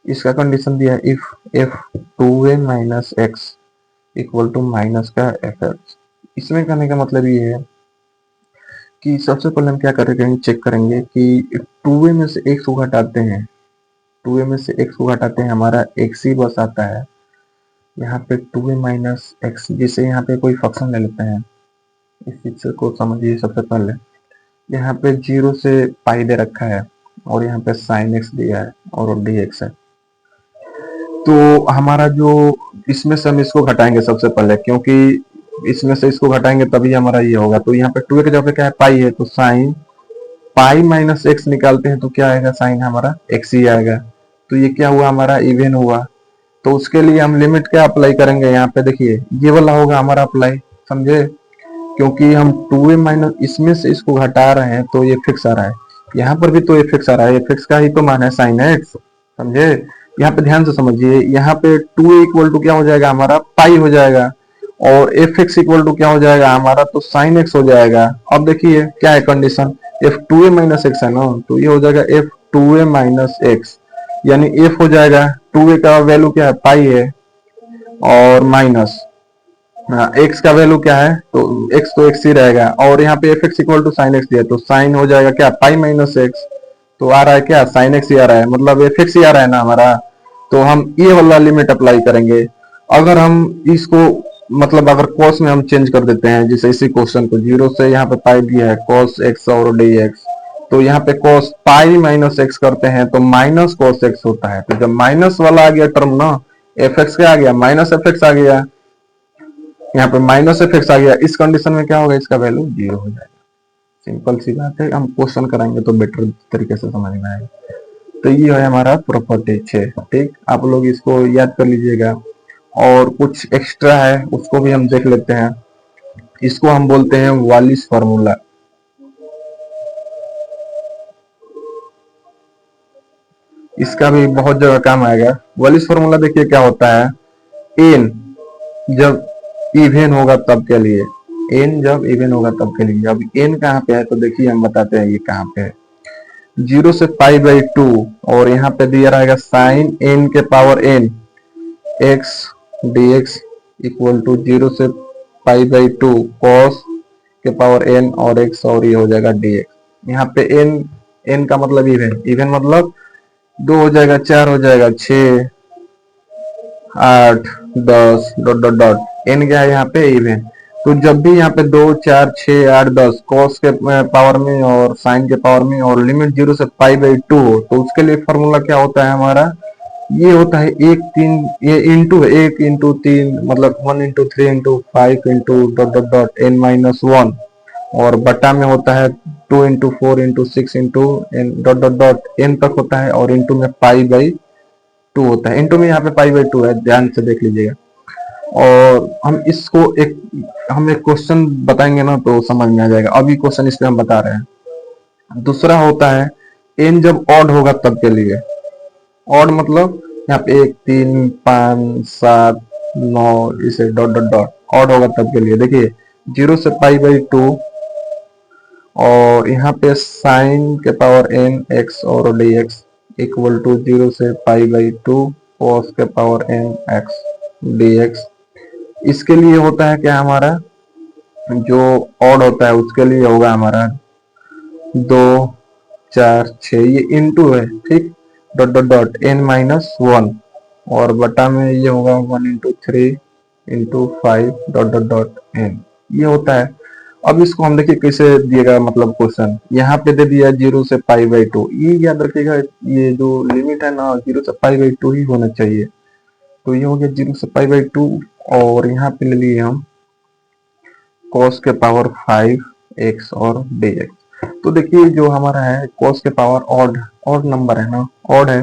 इसका कंडीशन दिया है if F 2a minus X equal to minus का एफ एक्स। इसमें कहने का मतलब ये है कि सबसे पहले हम क्या करेंगे, चेक करेंगे कि 2a में से x को घटाते हैं, 2a में से x को घटाते हैं, हमारा x ही बस आता है यहाँ पे 2a माइनस एक्स, जिसे यहाँ पे कोई फंक्शन ले लेते हैं। इस चीज को समझिए। सबसे पहले यहाँ पे 0 से पाई दे रखा है और यहाँ पे साइन एक्स दिया है और dx है। तो हमारा जो इसमें से हम इसको घटाएंगे सबसे पहले, क्योंकि इसमें से इसको घटाएंगे तभी हमारा ये होगा। तो यहाँ पे 2a के जगह पे क्या है, पाई है, तो साइन पाई माइनस एक्स निकालते हैं तो क्या आएगा, साइन हमारा एक्स ही आएगा। तो ये क्या हुआ, हमारा इवन हुआ। तो उसके लिए हम लिमिट क्या अप्लाई करेंगे, यहाँ पे देखिए ये वाला होगा हमारा अप्लाई, समझे। क्योंकि हम 2a माइनस इसमें से इसको घटा रहे हैं तो ये फिक्स आ रहा है, यहाँ पर भी तो ये फिक्स आ रहा है, ये फिक्स का ही तो मान है साइन एक्स, समझे। यहाँ पे ध्यान से समझिए, यहाँ पे 2a इक्वल टू क्या हो जाएगा, हमारा पाई हो जाएगा, और एफ एक्स इक्वल टू क्या हो जाएगा हमारा, तो साइन एक्स हो जाएगा। अब देखिए क्या है condition, F 2a minus x है ना, तो ये हो जाएगा एफ 2a माइनस एक्स, यानी एफ हो जाएगा 2a का वैल्यू क्या है, पाई है, और माइनस एक्स का वैल्यू क्या है, तो एक्स ही रहेगा, और यहाँ पे F X equal to sine X दिया, तो साइन हो जाएगा क्या, पाई माइनस एक्स, तो आ रहा है क्या, साइन एक्स ही आ रहा है, मतलब एफ एक्स ही आ रहा है ना हमारा। तो हम ये वाला लिमिट अप्लाई करेंगे। अगर हम इसको मतलब अगर कॉस में हम चेंज कर देते हैं, जैसे इसी क्वेश्चन को 0 से यहाँ पे पाई दिया है कॉस एक्स और डी एक्स, तो यहाँ पे कॉस पाई माइनस एक्स करते हैं तो माइनस कॉस एक्स होता है। तो जब माइनस वाला आ गया टर्म ना, एफ एक्स क्या आ गया, माइनस एफ एक्स आ गया, यहाँ पे माइनस एफ एक्स आ गया, इस कंडीशन में क्या होगा, इसका वैल्यू 0 हो जाएगा। सिंपल सी बात है, हम क्वेश्चन कराएंगे तो बेटर तरीके से समझ में आएगा। तो ये है हमारा प्रॉपर्टी 6, ठीक। आप लोग इसको याद कर लीजिएगा, और कुछ एक्स्ट्रा है उसको भी हम देख लेते हैं। इसको हम बोलते हैं वालिस फार्मूला। इसका भी बहुत जगह काम आएगा। वालिस फार्मूला देखिए क्या होता है, एन जब इवन होगा तब के लिए, एन जब इवन होगा तब के लिए। अब एन कहाँ पे है, तो देखिए हम बताते हैं ये कहाँ पे है। 0 से पाई बाई 2, और यहाँ पे दिया रहेगा साइन एन के power N X D X equal to 0 से पाई बाई 2 कॉस के पावर एन और एक्स, और ये हो जाएगा डी एक्स। यहाँ पे एन, एन का मतलब इवन, इवन मतलब 2 हो जाएगा, 4 हो जाएगा, 6 8 10 डॉट डॉट डॉट, एन क्या है यहाँ पे, इवन। तो जब भी यहाँ पे 2 4 6 8 10 कॉस के पावर में और साइन के पावर में, और लिमिट 0 से पाई बाई 2 हो, तो उसके लिए फॉर्मूला क्या होता है हमारा, ये होता है 1 3, ये इंटू 1 इंटू 3 मतलब 1 into 3 into 5 into dot dot dot N minus 1, और बटा में होता है 2 into 4 into 6 into N dot dot dot N तक होता है, और इंटू में पाई बाई 2 होता है। इंटू में यहाँ पे पाई बाई 2 है, ध्यान से देख लीजिएगा। और हम एक क्वेश्चन बताएंगे ना तो समझ में आ जाएगा। अभी क्वेश्चन इसमें हम बता रहे हैं। दूसरा होता है एन जब ऑड होगा तब के लिए। ऑड मतलब यहाँ पे 1 3 5 7 9 इसे डॉट डॉट डॉट, ऑड होगा तब के लिए। देखिए 0 से पाई बाई 2, और यहाँ पे साइन के पावर एन एक्स और डी एक्स इक्वल टू 0 से पाई बाई 2 कॉस के power N X D X. इसके लिए होता है क्या, हमारा जो ऑड होता है उसके लिए होगा हमारा 2 4 6, ये इंटू है, ठीक, dot dot dot N minus 1, और बटा में ये होगा 1 into 3 into 5 dot dot dot N, ये होता है। अब इसको हम देखिए कैसे दिएगा, मतलब क्वेश्चन यहाँ पे दे दिया 0 से पाई बाई 2, ये याद रखिएगा, ये जो लिमिट है ना 0 से पाई बाई 2 ही होना चाहिए। तो ये हो गया 0 से पाई बाई 2, और यहाँ पे ले लिए हम cos के पावर 5 x और dx। तो देखिए जो हमारा है cos के पावर ऑड, ऑड नंबर है ना, ऑड है,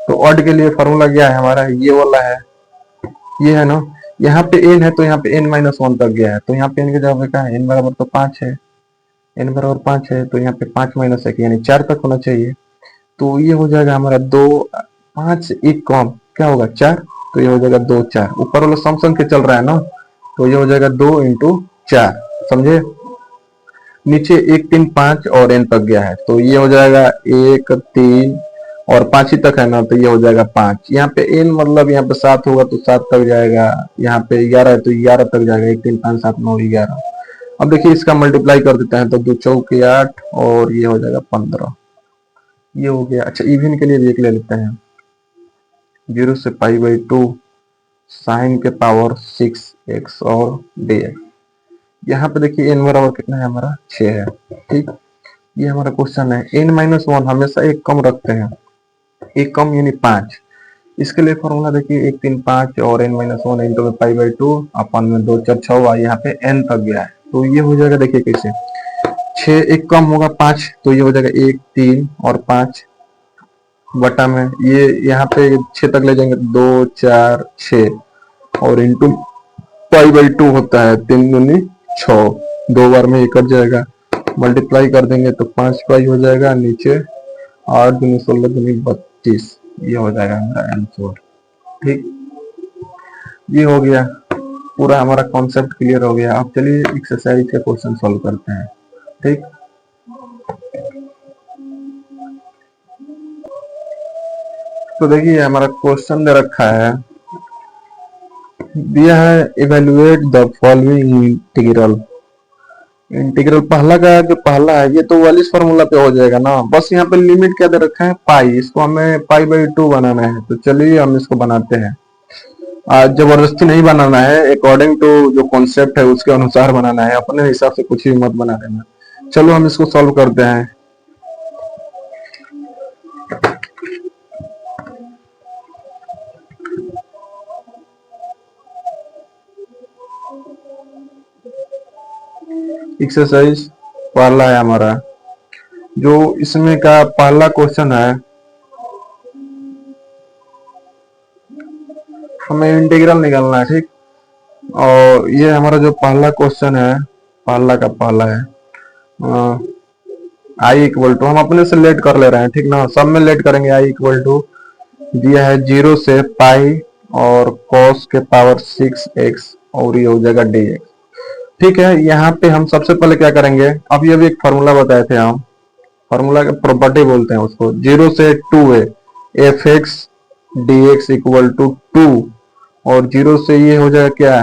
तो ऑड के लिए फॉर्मूला क्या है हमारा, ये वाला है, ये है ना। यहाँ पे n है तो यहाँ पे n माइनस 1 तक गया है, तो यहाँ पे n के जगह पे क्या है, n बराबर तो 5 है, n बराबर 5 है, तो यहाँ पे 5 माइनस 1 यानी 4 तक होना चाहिए। तो ये हो जाएगा हमारा 2 5 1 कम क्या होगा 4, तो ये हो जाएगा 2 4, ऊपर वाला सम के चल रहा है ना, तो ये हो जाएगा 2 इंटू 4, समझे। नीचे 1 3 5 और n तक गया है, तो ये हो जाएगा 1 3 और 5 ही तक है ना, तो ये हो जाएगा 5। यहाँ पे n मतलब यहाँ पे 7 होगा तो 7 तक जाएगा, यहाँ पे 11 है तो 11 तक जाएगा, 1 3 5 7 9 11। अब देखिए इसका मल्टीप्लाई कर देते हैं तो 2 चौके 8 और ये हो जाएगा 15, ये हो गया। अच्छा इवन के लिए भी एक ले लेते हैं, 0 से π/2 साइन के पावर 6x और dx। यहाँ पे देखिए n बराबर कितना है हमारा 6 है, ठीक। ये हमारा क्वेश्चन है। n-1 हमेशा एक कम रखते हैं, एक कम यानी 5। इसके लिए फॉर्मूला देखिए 1 3 5 और n-1 इंटू में π/2 अपन में 2 4 6 यहाँ पे n तक गया है, तो ये हो जाएगा देखिए कैसे, 6 एक कम होगा 5 तो ये हो जाएगा 1 3 और 5 बटा में ये यहाँ पे 6 तक ले जाएंगे 2 4 6 और इंटू π/2 होता है 3 दूनी 6, 2 बार में ये कट जाएगा, मल्टीप्लाई कर देंगे तो 5 हो जाएगा, नीचे 8 दूनी 16 दूनी 32, ये हो जाएगा हमारा आंसर, ठीक। ये हो गया पूरा हमारा कॉन्सेप्ट क्लियर हो गया। अब चलिए एक्सरसाइज के क्वेश्चन सॉल्व करते हैं, ठीक। तो देखिए हमारा क्वेश्चन दे रखा है, दिया है evaluate the following integral. Integral पहला का जो पहला है ये तो वालिस फार्मूला पे हो जाएगा ना, बस यहाँ पे लिमिट क्या दे रखा है पाई, इसको हमें π/2 बनाना है, तो चलिए हम इसको बनाते हैं। जबरदस्ती नहीं बनाना है, अकॉर्डिंग टू जो कॉन्सेप्ट है उसके अनुसार बनाना है, अपने हिसाब से कुछ भी मत बना देना। चलो हम इसको सॉल्व करते हैं। एक्सरसाइज पहला है हमारा, जो इसमें का पहला क्वेश्चन है, हमें इंटीग्रल निकालना है, ठीक। और ये हमारा जो पहला क्वेश्चन है, पहला का पहला है आई इक्वल टू, हम अपने से लेट कर ले रहे हैं, ठीक ना, सब में लेट करेंगे। आई इक्वल टू दिया है 0 से पाई और cos के पावर 6x और ये हो जाएगा dx, ठीक है। यहाँ पे हम सबसे पहले क्या करेंगे, अभी अभी एक फार्मूला बताए थे हम, फार्मूला का प्रॉपर्टी बोलते हैं उसको, 0 से 2a fx dx equal to 2 और 0 से ये हो जाएगा क्या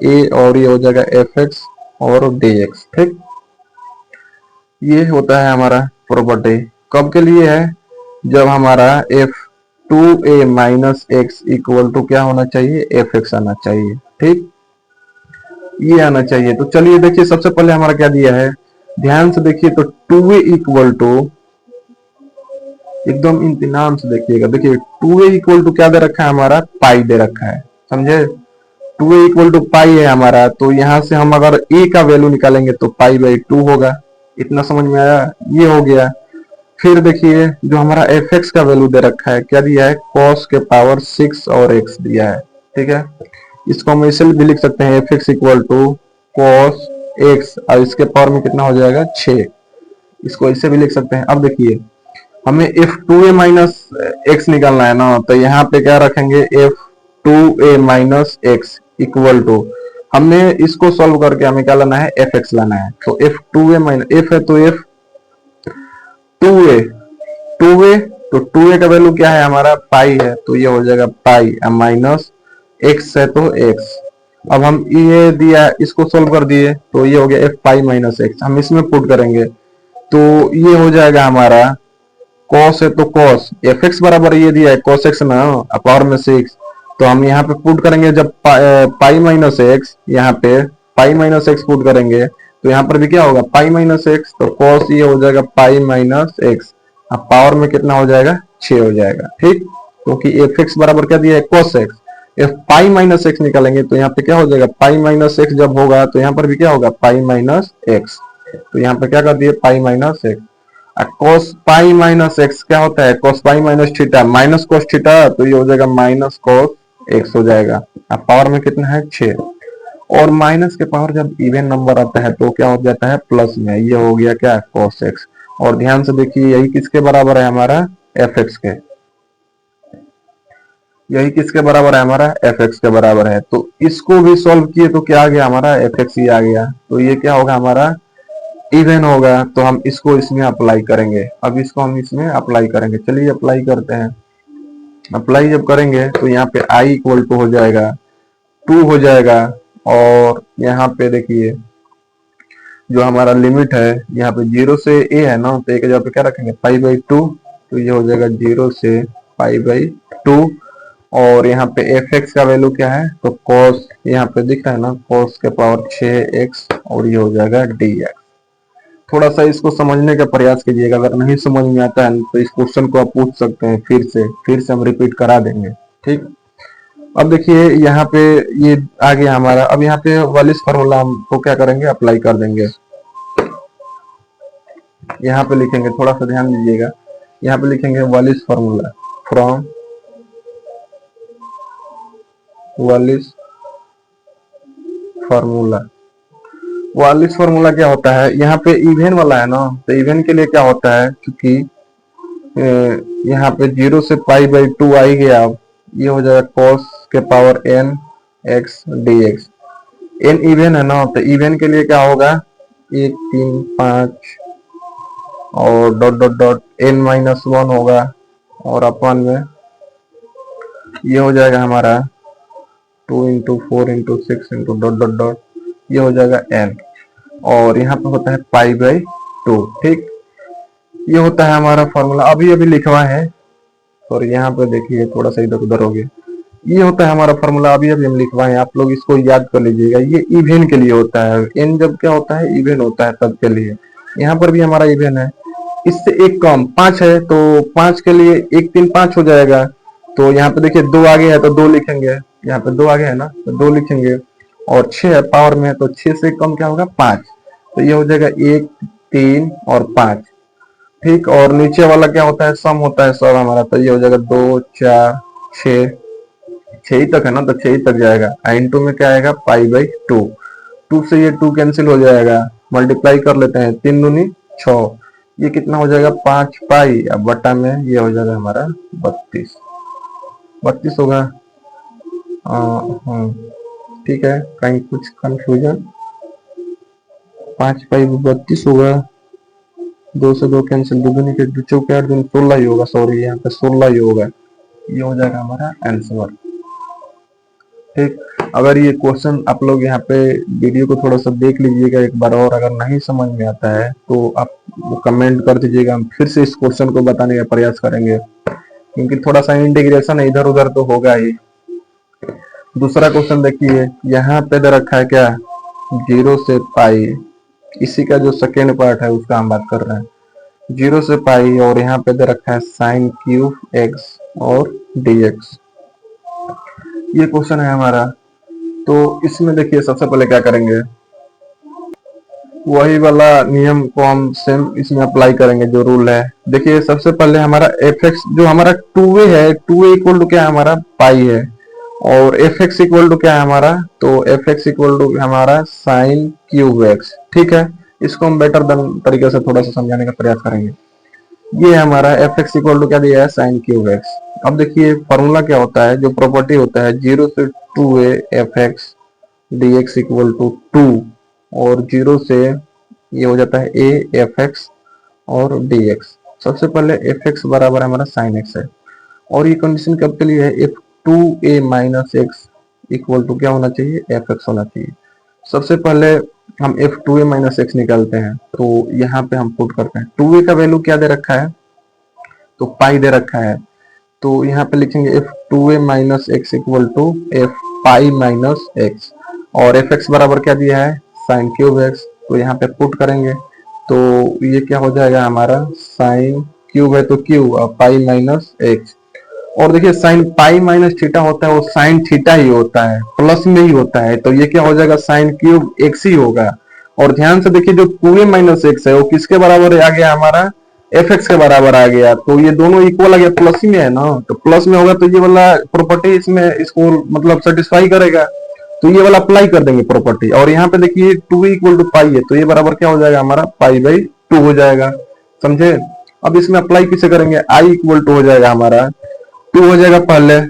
a और ये हो जाएगा fx और dx, ठीक। ये होता है हमारा प्रॉपर्टी, कब के लिए है, जब हमारा f2a minus x equal to क्या होना चाहिए, fx आना चाहिए, ठीक, ये आना चाहिए। तो चलिए देखिए सबसे पहले हमारा क्या दिया है, ध्यान से देखिए, तो 2a इक्वल टू, एकदम इत्मीनान से देखिएगा, देखिए 2a इक्वल टू क्या दे रखा है हमारा, पाई दे रखा है, समझे। 2a इक्वल टू पाई है हमारा, तो यहां से हम अगर a का वैल्यू निकालेंगे तो π/2 होगा, इतना समझ में आया, ये हो गया। फिर देखिए जो हमारा fx का वैल्यू दे रखा है, क्या दिया है, cos के पावर 6 और x दिया है, ठीक है। इसको हम ऐसे भी लिख सकते हैं, fx equal to cos x और इसके पावर में कितना हो जाएगा 6, इसको ऐसे भी लिख सकते हैं। अब देखिए हमें f2a माइनस x निकालना है ना, तो यहाँ पे क्या रखेंगे, f2a minus x equal to, हमने इसको सॉल्व करके हमें क्या लाना है, fx लाना है, तो f2a माइनस f है तो f2a 2a, तो 2a का वैल्यू क्या है हमारा, पाई है, तो ये हो जाएगा पाई माइनस x है तो x। अब हम ये दिया इसको सोल्व कर दिए तो ये हो गया f पाई माइनस x, हम इसमें पुट करेंगे तो ये हो जाएगा हमारा cos है तो cos fx बराबर ये दिया है cos x ना, पावर में 6, तो हम यहाँ पे पुट करेंगे, जब पाई माइनस एक्स, यहाँ पे पाई माइनस एक्स पुट करेंगे तो यहाँ पर भी क्या होगा, पाई माइनस एक्स, तो cos ये हो जाएगा पाई माइनस एक्स, अब पावर में कितना हो जाएगा 6 हो जाएगा, ठीक, क्योंकि fx बराबर क्या दिया है cos x, f pi minus x निकालेंगे तो यहाँ पे क्या हो जाएगा, पाई माइनस एक्स जब होगा तो यहाँ पर भी क्या होगा, पाई माइनस एक्स, तो यहाँ पे क्या कर दिए, pi minus x. cos pi minus x क्या होता है, cos pi minus theta minus cos theta, तो ये हो जाएगा माइनस cos x हो जाएगा। अब पावर में कितना है 6, और माइनस के पावर जब इवन नंबर आता है तो क्या हो जाता है प्लस में, ये हो गया क्या cos x। और ध्यान से देखिए यही किसके बराबर है हमारा, fx के, यही किसके बराबर है हमारा, fx के बराबर है। तो इसको भी सॉल्व किए तो क्या आ गया हमारा, fx ही आ गया, तो ये क्या होगा हमारा इवन होगा, तो हम इसको इसमें अप्लाई करेंगे। अब इसको हम इसमें अप्लाई करेंगे, चलिए अप्लाई करते हैं। अप्लाई जब करेंगे तो यहाँ पे i इक्वल टू हो जाएगा 2 हो जाएगा, और यहाँ पे देखिए जो हमारा लिमिट है यहाँ पे 0 से a है ना, तो a के जगह पे क्या रखेंगे π/2, तो ये हो जाएगा 0 से π/2। और यहाँ पे fx का वैल्यू क्या है, तो cos, यहाँ पे दिख रहा है ना, cos के पावर 6x, और ये हो जाएगा dx। थोड़ा सा इसको समझने का प्रयास कीजिएगा, अगर नहीं समझ में आता है तो इस क्वेश्चन को आप पूछ सकते हैं, फिर से हम रिपीट करा देंगे। ठीक, अब देखिए यहाँ पे ये आ गया हमारा। अब यहाँ पे वालिस फार्मूला हमको क्या करेंगे, अप्लाई कर देंगे। यहाँ पे लिखेंगे, थोड़ा सा ध्यान दीजिएगा, यहाँ पे लिखेंगे Wallis formula, from Wallis formula. Wallis formula क्या होता है, यहाँ पे इवेन वाला है ना, तो इवेन के लिए क्या होता है, क्योंकि यहाँ पे 0 से π/2 आ ही गया, ये हो जाएगा cos के power n x dx। n even है ना, तो इवेन के लिए क्या होगा, 1 3 5 और डॉट डॉट डॉट n-1 होगा, और अपन में ये हो जाएगा हमारा 2 × 4 × 6 × डॉट डॉट डॉट, ये हो जाएगा n, और यहाँ पे होता है π/2। ठीक, ये होता है हमारा फॉर्मूला, अभी अभी लिखवा है, और यहाँ पे देखिए थोड़ा सा इधर उधर हो गया। ये होता है हमारा फॉर्मूला, अभी अभी हम लिखवाए, आप लोग इसको याद कर लीजिएगा। ये इवेन के लिए होता है, n जब क्या होता है, इवेन होता है तब के लिए। यहाँ पर भी हमारा इवेन है, इससे एक कम 5 है, तो 5 के लिए 1 3 5 हो जाएगा। तो यहाँ पे देखिए 2 आगे है तो 2 लिखेंगे, यहाँ पे 2 आगे है ना, तो 2 लिखेंगे, और 6 है पावर में है, तो 6 से कम क्या होगा, 5, तो ये हो जाएगा 1 3 और 5। ठीक, और नीचे वाला क्या होता है, सम होता है सब हमारा, तो ये हो जाएगा 2 4 6, 6 ही तक है ना, तो 6 ही तक जाएगा। इनटू में क्या आएगा, π/2, 2 से ये 2 कैंसिल हो जाएगा, मल्टीप्लाई कर लेते हैं, 3 दूनी 6, ये कितना हो जाएगा, 5 पाई, अब बटा में ये हो जाएगा हमारा 32 होगा। ठीक है, कहीं कुछ कंफ्यूजन, 5 पाई 32 होगा, 2 से 2 कैंसिल, 2 दूनी के 2 चौके 8 दूनी 16 ही होगा, सॉरी यहाँ पे 16 ही होगा, ये हो जाएगा हमारा आंसर। ठीक, अगर ये क्वेश्चन आप लोग यहाँ पे वीडियो को थोड़ा सा देख लीजिएगा एक बार, और अगर नहीं समझ में आता है तो आप कमेंट कर दीजिएगा, हम फिर से इस क्वेश्चन को बताने का प्रयास करेंगे, क्योंकि थोड़ा सा इंटीग्रेशन इधर उधर तो होगा ही। दूसरा क्वेश्चन देखिए, यहाँ पे दे रखा है क्या, 0 से पाई, इसी का जो सेकेंड पार्ट है उसका हम बात कर रहे हैं, 0 से पाई, और यहाँ पे दे रखा है sin³ x और dx। ये क्वेश्चन है हमारा। तो इसमें देखिए सबसे पहले क्या करेंगे, वही वाला नियम को हम सेम इसमें अप्लाई करेंगे, जो रूल है। देखिए सबसे पहले हमारा fx जो हमारा 2a है, 2a इक्वल टू क्या है हमारा, पाई है, और fx इक्वल टू क्या है हमारा, तो fx इक्वल टू हमारा sin³x। ठीक है, इसको हम बेटर तरीके से थोड़ा सा समझाने का प्रयास करेंगे। ये हमारा fx इक्वल टू क्या दिया है, sin³x। अब देखिए फॉर्मूला क्या होता है, जो प्रॉपर्टी होता है, 0 से 2a fx dx equal to 2, और 0 से ये हो जाता है a fx और dx। सबसे पहले fx बराबर हमारा sin x है, और ये कंडीशन कब के लिए है, f2a minus x equal to क्या होना चाहिए, fx होना चाहिए। सबसे पहले हम f2a माइनस x निकालते हैं, तो यहाँ पे हम पुट करते हैं, 2a का वैल्यू क्या दे रखा है, तो पाई दे रखा है, तो यहाँ पे लिखेंगे f2a minus x equal to f pi minus x, और fx बराबर क्या दिया है, sin³x, तो यहाँ पे पुट करेंगे, तो ये क्या हो जाएगा हमारा, sin³ है तो q, और पाई माइनस x, और देखिए साइन पाई माइनस थीटा होता है, वो साइन थीटा ही होता है, प्लस में ही होता है, तो ये क्या हो जाएगा, sin³ x ही होगा। और ध्यान से देखिए जो 2a माइनस x है वो किसके बराबर आ गया हमारा, fx के बराबर आ गया, तो ये दोनों इक्वल आ गया, प्लस ही में है ना, तो प्लस में होगा तो ये वाला प्रॉपर्टी इसमें इसको मतलब सेटिस्फाई करेगा, तो ये वाला अप्लाई कर देंगे प्रॉपर्टी। और यहाँ पे देखिए 2 इक्वल टू पाई है, तो ये बराबर क्या हो जाएगा हमारा, π/2 हो जाएगा, समझे। अब इसमें अप्लाई किसे करेंगे, i इक्वल टू हो जाएगा हमारा 2 हो जाएगा पहले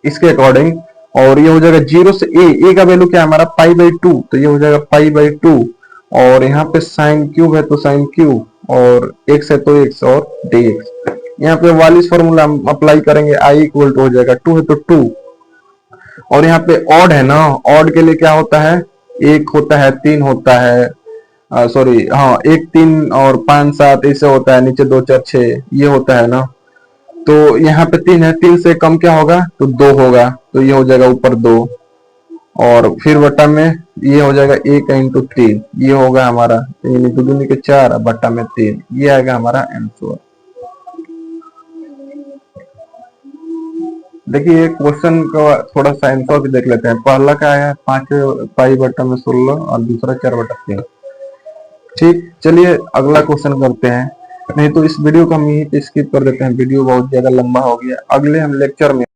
इसके अकॉर्डिंग, और ये हो जाएगा 0 से a का वैल्यू क्या है हमारा, π/2, तो ये हो जाएगा π/2, और यहाँ पे sin³ है तो sin³, और x है तो x, और dx। यहाँ पे वालिस फॉर्मूला हम अप्लाई करेंगे, i इक्वल टू हो जाएगा 2 है तो 2, और यहाँ पे ऑड है ना, ऑड के लिए क्या होता है, 1 होता है, 3 होता है, सॉरी, हाँ, 1 3 और 5 7 ऐसे होता है, नीचे 2 4 6 ये होता है ना। तो यहाँ पे 3 है, 3 से कम क्या होगा तो 2 होगा, तो ये हो जाएगा ऊपर 2। और फिर बट्टा में ये हो जाएगा 1 × 3, ये होगा हमारा 3 × 2 = 4, बट्टा में 3, ये आएगा हमारा आंसर। देखिए क्वेश्चन का थोड़ा सा आंसर भी देख लेते हैं। पहला क्या है, 5 पाई/16 और दूसरा 4/3। ठीक, चलिए अगला क्वेश्चन करते हैं। नहीं तो इस वीडियो को हम यहीं पे स्किप कर देते हैं, वीडियो बहुत ज्यादा लंबा हो गया। अगले हम लेक्चर में